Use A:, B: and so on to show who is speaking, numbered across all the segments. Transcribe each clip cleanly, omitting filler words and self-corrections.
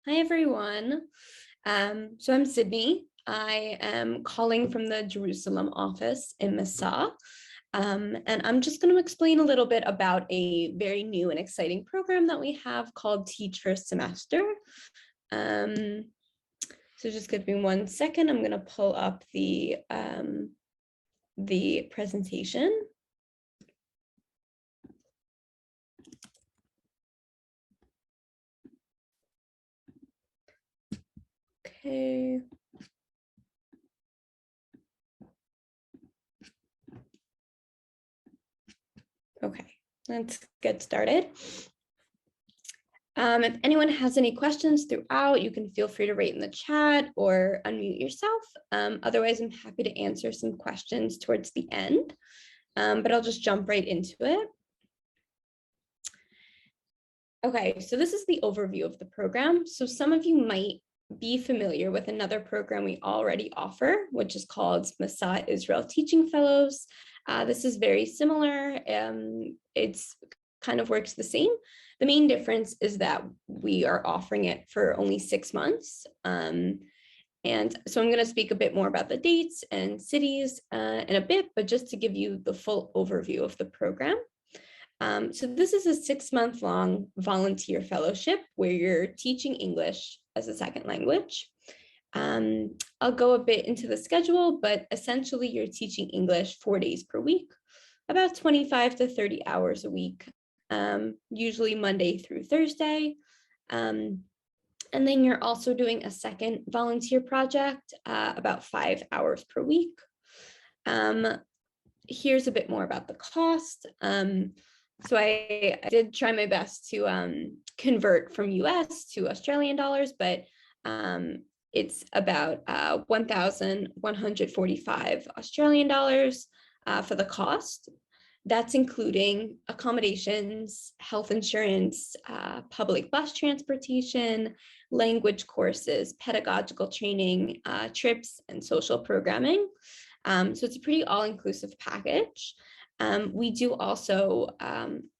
A: Hi, everyone. So I'm Sydney. I am calling from the Jerusalem office in Massa. And I'm just going to explain a little bit about a very new and exciting program that we have called Teach First Semester. So just give me 1 second. I'm going to pull up the presentation. Okay. Okay, let's get started. If anyone has any questions throughout, you can feel free to write in the chat or unmute yourself. Otherwise, I'm happy to answer some questions towards the end, but I'll just jump right into it. Okay, so this is the overview of the program. So some of you might be familiar with another program we already offer, which is called Massa Israel Teaching Fellows. This is very similar. It's kind of works the same. The main difference is that we are offering it for only 6 months. And so I'm going to speak a bit more about the dates and cities in a bit, but just to give you the full overview of the program. So this is a 6-month-long volunteer fellowship where you're teaching English as a second language. I'll go a bit into the schedule, but essentially you're teaching English 4 days per week, about 25 to 30 hours a week, usually Monday through Thursday. And then you're also doing a second volunteer project, about 5 hours per week. Here's a bit more about the cost. So I did try my best to convert from US to Australian dollars, but it's about 1,145 Australian dollars for the cost. That's including accommodations, health insurance, public bus transportation, language courses, pedagogical training, trips, and social programming. So it's a pretty all-inclusive package. We do also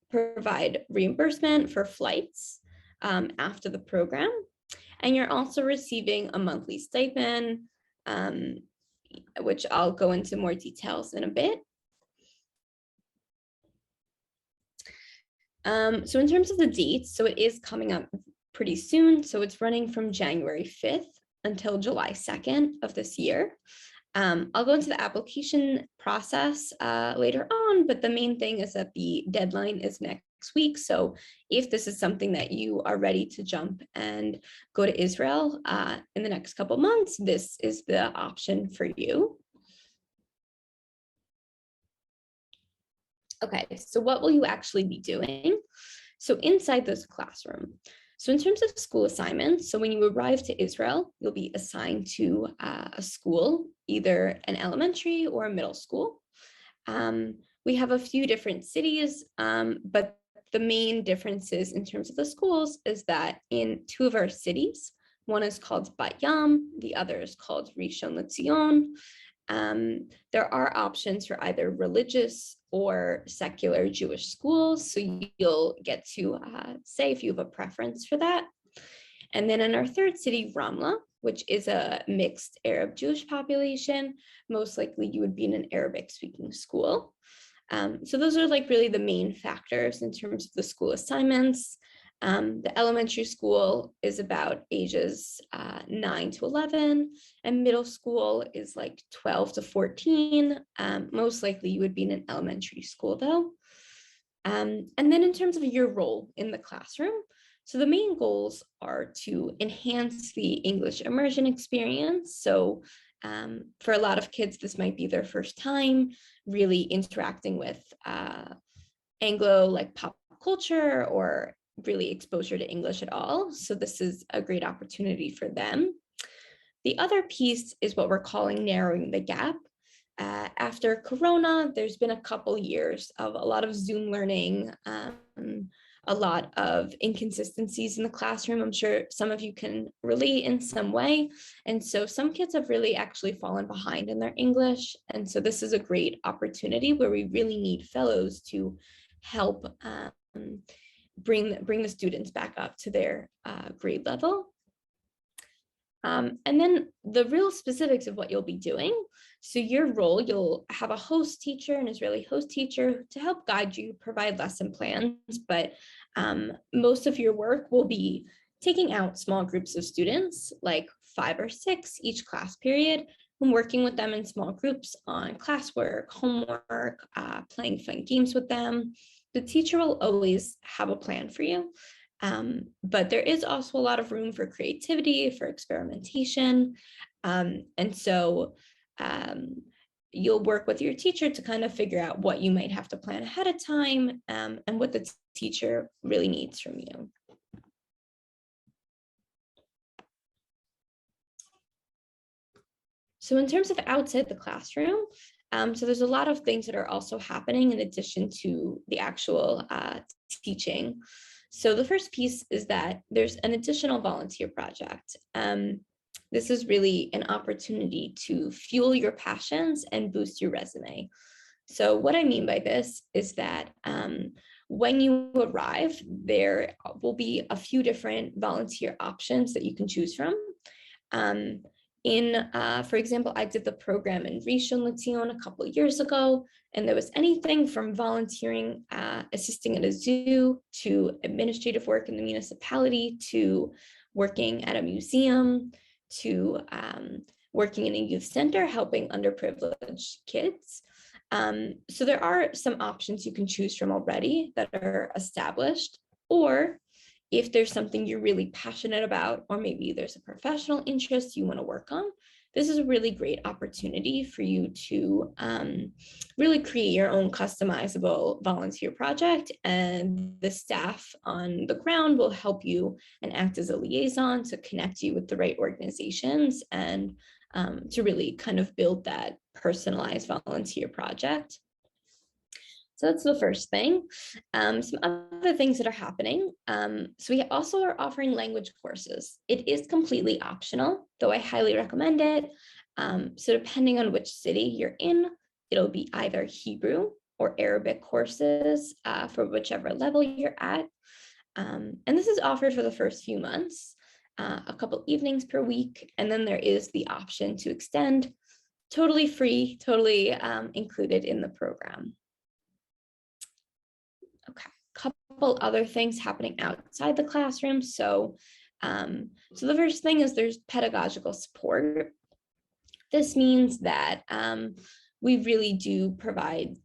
A: provide reimbursement for flights after the program. And you're also receiving a monthly stipend, which I'll go into more details in a bit. So in terms of the dates, so it is coming up pretty soon. So it's running from January 5th until July 2nd of this year. I'll go into the application process later on, but the main thing is that the deadline is next week. So if this is something that you are ready to jump and go to Israel in the next couple months, this is the option for you. Okay, so what will you actually be doing? So inside this classroom, so in terms of school assignments, so when you arrive to Israel, you'll be assigned to a school, either an elementary or a middle school. We have a few different cities, but the main differences in terms of the schools is that in 2 of our cities, one is called Bat Yam, the other is called Rishon LeZion. There are options for either religious or secular Jewish schools, so you'll get to say if you have a preference for that. And then in our 3rd city, Ramla, which is a mixed Arab Jewish population, most likely you would be in an Arabic speaking school. So those are like really the main factors in terms of the school assignments. The elementary school is about ages 9 to 11, and middle school is like 12 to 14. Most likely you would be in an elementary school though. And then in terms of your role in the classroom, so the main goals are to enhance the English immersion experience. So for a lot of kids, this might be their first time really interacting with Anglo like pop culture or really exposure to English at all. So this is a great opportunity for them. The other piece is what we're calling narrowing the gap. After Corona, there's been a couple years of a lot of Zoom learning, a lot of inconsistencies in the classroom. I'm sure some of you can relate in some way. And so some kids have really actually fallen behind in their English. And so this is a great opportunity where we really need fellows to help bring the students back up to their grade level. And then the real specifics of what you'll be doing. So your role, you'll have a host teacher, an Israeli host teacher, to help guide you, provide lesson plans, but most of your work will be taking out small groups of students, like 5 or 6 each class period, and working with them in small groups on classwork, homework, playing fun games with them. The teacher will always have a plan for you. But there is also a lot of room for creativity, for experimentation. And so you'll work with your teacher to kind of figure out what you might have to plan ahead of time, and what the teacher really needs from you. So in terms of outside the classroom, so there's a lot of things that are also happening in addition to the actual teaching. So the first piece is that there's an additional volunteer project. This is really an opportunity to fuel your passions and boost your resume. So what I mean by this is that when you arrive, there will be a few different volunteer options that you can choose from. For example, I did the program in Rishon LeZion a couple of years ago, and there was anything from volunteering, assisting at a zoo, to administrative work in the municipality, to working at a museum, to working in a youth center, helping underprivileged kids. So there are some options you can choose from already that are established, or if there's something you're really passionate about, or maybe there's a professional interest you want to work on, this is a really great opportunity for you to really create your own customizable volunteer project, and the staff on the ground will help you and act as a liaison to connect you with the right organizations, and to really kind of build that personalized volunteer project. So that's the first thing. Some other things that are happening. So we also are offering language courses. It is completely optional, though I highly recommend it. So depending on which city you're in, it'll be either Hebrew or Arabic courses for whichever level you're at. And this is offered for the first few months, a couple evenings per week. And then there is the option to extend, totally free, totally included in the program. Okay, couple other things happening outside the classroom. So the first thing is there's pedagogical support. This means that we really do provide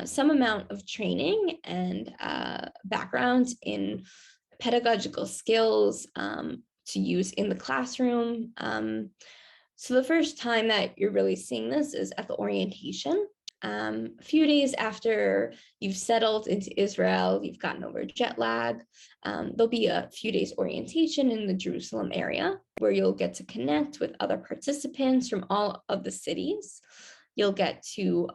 A: some amount of training and background in pedagogical skills to use in the classroom. So the first time that you're really seeing this is at the orientation. A few days after you've settled into Israel, you've gotten over jet lag, there'll be a few days orientation in the Jerusalem area where you'll get to connect with other participants from all of the cities. You'll get to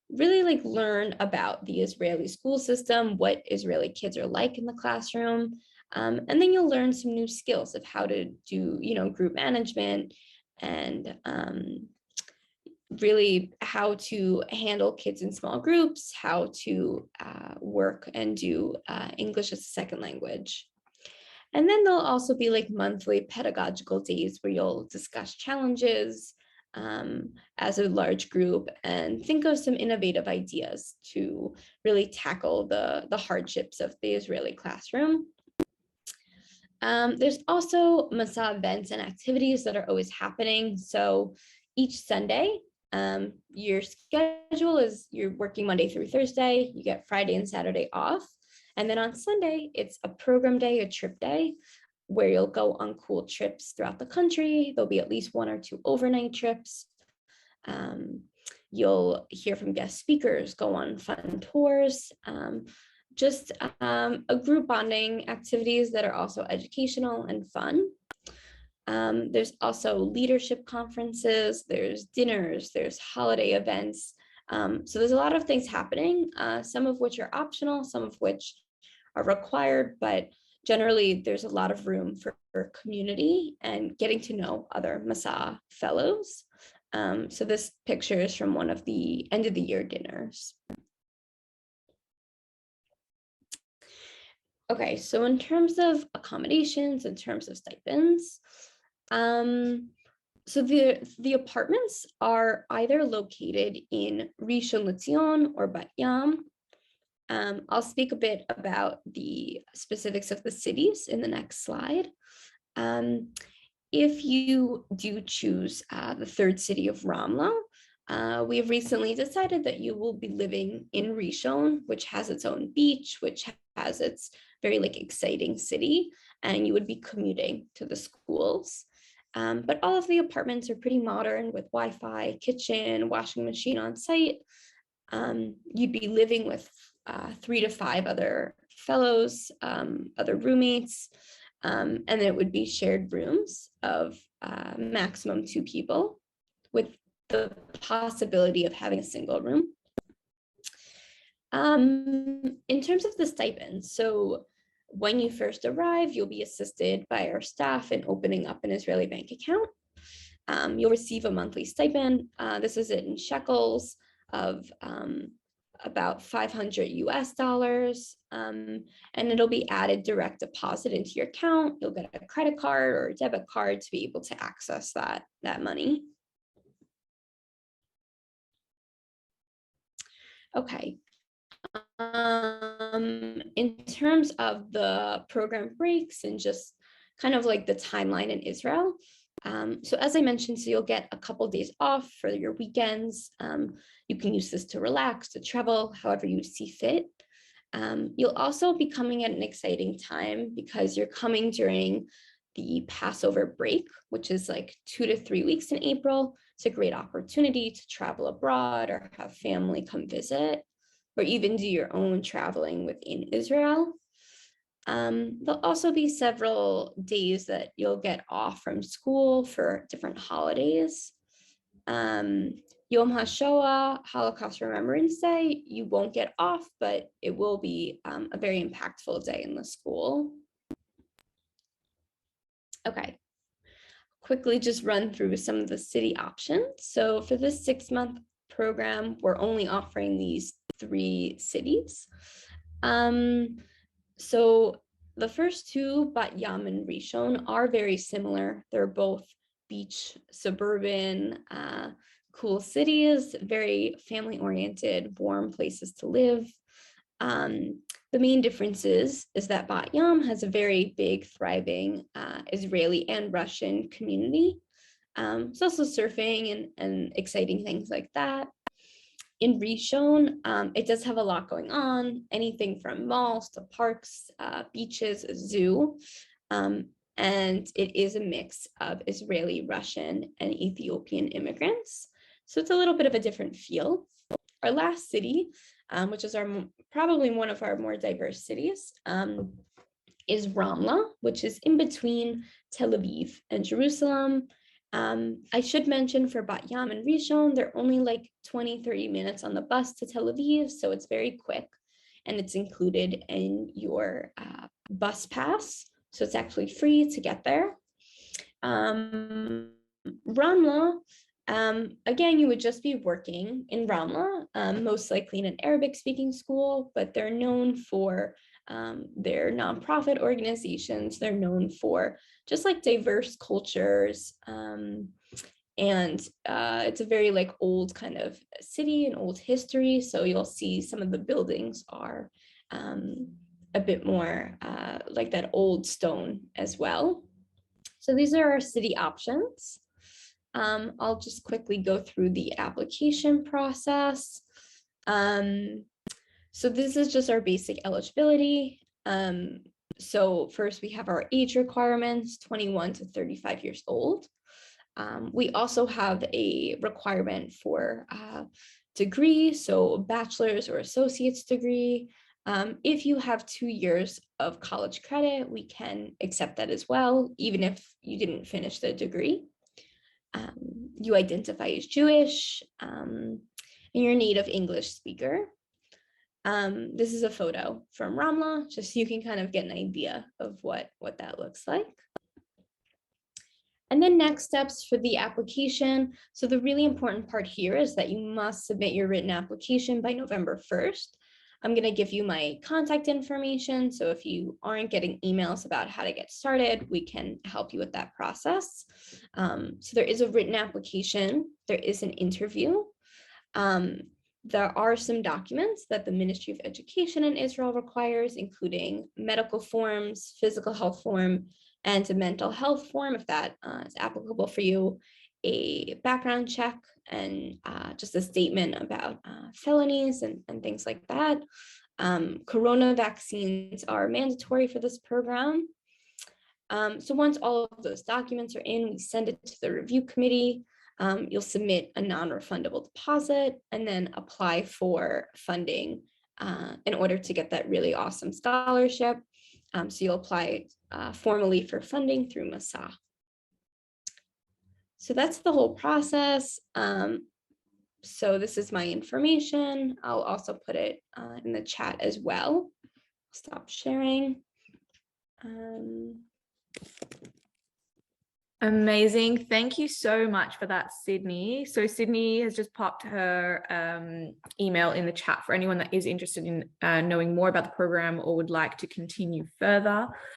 A: really learn about the Israeli school system, what Israeli kids are like in the classroom, and then you'll learn some new skills of how to do, group management, and really how to handle kids in small groups, how to work and do English as a second language. And then there'll also be monthly pedagogical days where you'll discuss challenges as a large group and think of some innovative ideas to really tackle the hardships of the Israeli classroom. There's also Masa events and activities that are always happening. So each Sunday, your schedule is you're working Monday through Thursday, you get Friday and Saturday off. And then on Sunday, it's a program day, a trip day, where you'll go on cool trips throughout the country. There'll be at least 1 or 2 overnight trips. You'll hear from guest speakers, go on fun tours, just a group bonding activities that are also educational and fun. There's also leadership conferences, there's dinners, there's holiday events. So there's a lot of things happening, some of which are optional, some of which are required, but generally there's a lot of room for community and getting to know other Masa fellows. So this picture is from one of the end of the year dinners. Okay, so in terms of accommodations, in terms of stipends, So the apartments are either located in Rishon LeZion or Bat Yam. I'll speak a bit about the specifics of the cities in the next slide. If you do choose the third city of Ramla, we have recently decided that you will be living in Rishon, which has its own beach, which has its very exciting city, and you would be commuting to the schools. But all of the apartments are pretty modern with Wi-Fi, kitchen, washing machine on site. You'd be living with 3 to 5 other fellows, other roommates, and it would be shared rooms of maximum 2 people with the possibility of having a single room. In terms of the stipend, so when you first arrive, you'll be assisted by our staff in opening up an Israeli bank account. You'll receive a monthly stipend. This is in shekels of about 500 US dollars, and it'll be added direct deposit into your account. You'll get a credit card or a debit card to be able to access that money. Okay. In terms of the program breaks and just kind of the timeline in Israel. So as I mentioned, so you'll get a couple days off for your weekends. You can use this to relax, to travel, however you see fit. You'll also be coming at an exciting time because you're coming during the Passover break, which is 2 to 3 weeks in April. It's a great opportunity to travel abroad or have family come visit, or even do your own traveling within Israel. There'll also be several days that you'll get off from school for different holidays. Yom HaShoah, Holocaust Remembrance Day, you won't get off, but it will be a very impactful day in the school. Okay, quickly just run through some of the city options. So for this 6-month program, we're only offering these 3 cities. So the first 2, Bat Yam and Rishon, are very similar. They're both beach, suburban, cool cities, very family-oriented, warm places to live. The main difference is that Bat Yam has a very big, thriving Israeli and Russian community. It's also surfing and exciting things like that. In Rishon, it does have a lot going on, anything from malls to parks, beaches, a zoo, and it is a mix of Israeli, Russian, and Ethiopian immigrants. So it's a little bit of a different feel. Our last city, which is probably one of our more diverse cities, is Ramla, which is in between Tel Aviv and Jerusalem. I should mention for Bat Yam and Rishon, they're only 20-30 minutes on the bus to Tel Aviv, so it's very quick, and it's included in your bus pass, so it's actually free to get there. Ramla, again, you would just be working in Ramla, most likely in an Arabic-speaking school, but they're known for their nonprofit organizations. They're known for just diverse cultures, and it's a very old kind of city and old history. So you'll see some of the buildings are a bit more like that old stone as well. So these are our city options. I'll just quickly go through the application process. So this is just our basic eligibility. So first we have our age requirements, 21 to 35 years old. We also have a requirement for degree, so bachelor's or associate's degree. If you have 2 years of college credit, we can accept that as well, even if you didn't finish the degree. You identify as Jewish, and you're a native English speaker. This is a photo from Ramla, just so you can kind of get an idea of what that looks like. And then next steps for the application. So the really important part here is that you must submit your written application by November 1st. I'm going to give you my contact information. So if you aren't getting emails about how to get started, we can help you with that process. So there is a written application, there is an interview. There are some documents that the Ministry of Education in Israel requires, including medical forms, physical health form, and a mental health form, if that is applicable for you, a background check, and just a statement about felonies and things like that. Corona vaccines are mandatory for this program. So once all of those documents are in, we send it to the review committee. You'll submit a non-refundable deposit and then apply for funding in order to get that really awesome scholarship. So you'll apply formally for funding through Masa. So that's the whole process. So this is my information. I'll also put it in the chat as well. Stop sharing.
B: Amazing. Thank you so much for that, Sydney. So Sydney has just popped her email in the chat for anyone that is interested in knowing more about the program or would like to continue further.